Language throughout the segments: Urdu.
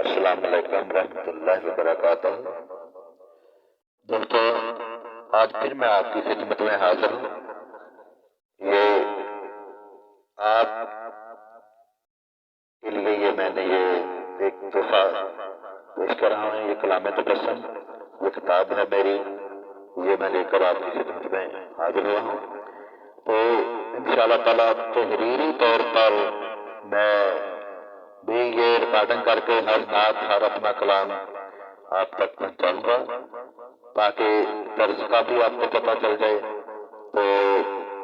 السلام علیکم ورحمۃ اللہ وبرکاتہ۔ دوستو، آج پھر میں آپ کی خدمت میں حاضر ہوں۔ یہ آپ کے لیے میں نے ایک تحفہ پیش کر رہا ہوں۔ یہ کلام تبسم، یہ کتاب ہے میری، یہ میں لے کر آپ کی خدمت میں حاضر ہوا ہوں۔ تو انشاءاللہ تعالیٰ تحریری طور پر میں بھی یہ ریکارڈنگ کر کے ہر نعت، ہر اپنا کلام آپ تک پہنچاؤں گا، تاکہ طرز کا بھی آپ کو پتہ چل جائے تو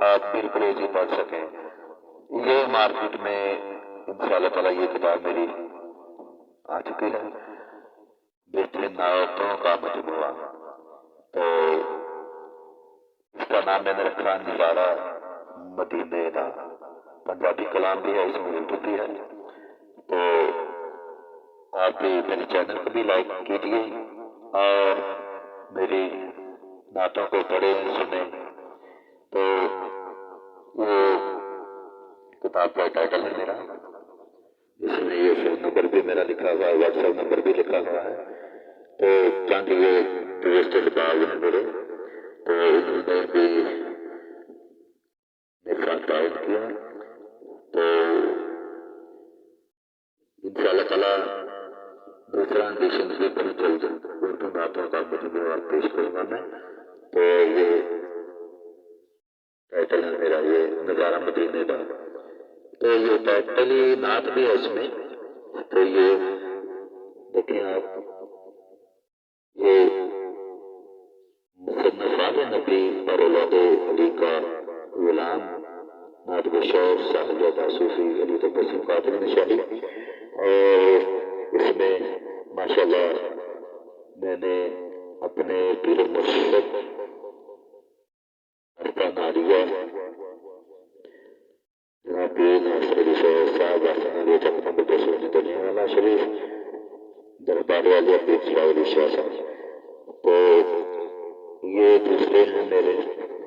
آپ بالکل ایزی پڑھ سکیں۔ یہ مارکیٹ میں انشاءاللہ تعالیٰ یہ کتاب میری آ چکی ہے، بہترین نعتوں کا مجموعہ۔ تو اس کا نام میں نے رکھا نظارہ مدینے کا۔ پنجابی کلام بھی ہے، اس میں اردو بھی ہے۔ تو آپ بھی میرے چینل کو بھی لائک کیجیے اور میری نعتوں کو پڑھیں، سنیں۔ تو یہ کتاب کا ٹائٹل ہے میرا، اس میں یہ فون نمبر بھی میرا لکھا ہوا ہے، واٹس ایپ نمبر بھی لکھا ہوا ہے۔ تو چند یہ دوست احباب ہیں میرے، تو انہوں نے بھی میرے ساتھ تعاون کیا۔ تو انشاءاللہ تعالیٰ دوسرا ایڈیشن بھی بڑی جلد اردو نعتوں کا مجموعہ پیش کروں گا میں۔ تو یہ ٹائٹل ہے میرا، یہ نظارہ مدینے کا۔ تو یہ ٹائٹلی نعت بھی ہے اس میں۔ تو یہ دیکھیں آپ، یہ مصنف آل نبی اور اولاد علی کا غلام نعت بشور صاحب صوفی علی تبسم قادری نشاہی۔ اور اس میں ماشاءاللہ میں نے اپنے پیر مرشد ناریہ جناب پیر ناصر علی صاحب آسان علی تک محمد رسول دنیا والا شریف دربار والے پیر چراغ علی شاہ صاحب۔ تو یہ دوسرے ہیں میرے،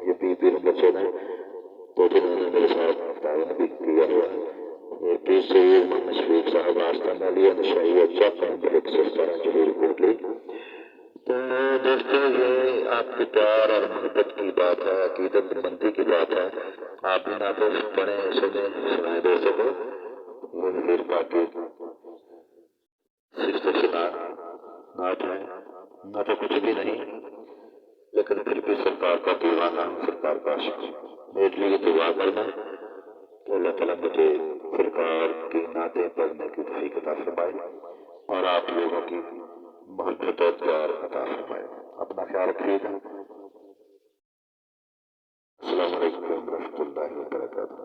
یہ بھی پیر مرشد ہیں، تو جنہوں نے میرے ساتھ تعاون بھی کیا ہوا ہے۔ یہ پیر سید محمد شفیق صاحب آستان علی نشاہی چک نمبر 117 جلیل کوٹلی۔ تو دوستو، یہ آپ کے پیار اور محبت کی بات ہے، عقیدت مندی کی بات ہے۔ آپ بھی نعتیں پڑھیں، سنیں، سنائیں دوستوں کو۔ وہ میر پاک کی صفت شنار نعت ہے، نہ تو کچھ بھی نہیں، لیکن پھر بھی سرکار کا دیوانہ ہوں، سرکار کا عاشق ہوں۔ میرے لیے دعا کرنا کہ اللہ تعالیٰ مجھے سرکار کی نعتیں پڑھنے کی توفیق عطا فرمائے اور آپ لوگوں کی محبت اور پیار عطا فرمائے۔ اپنا خیال رکھیے گا۔ السلام علیکم ورحمۃ اللہ وبرکاتہ۔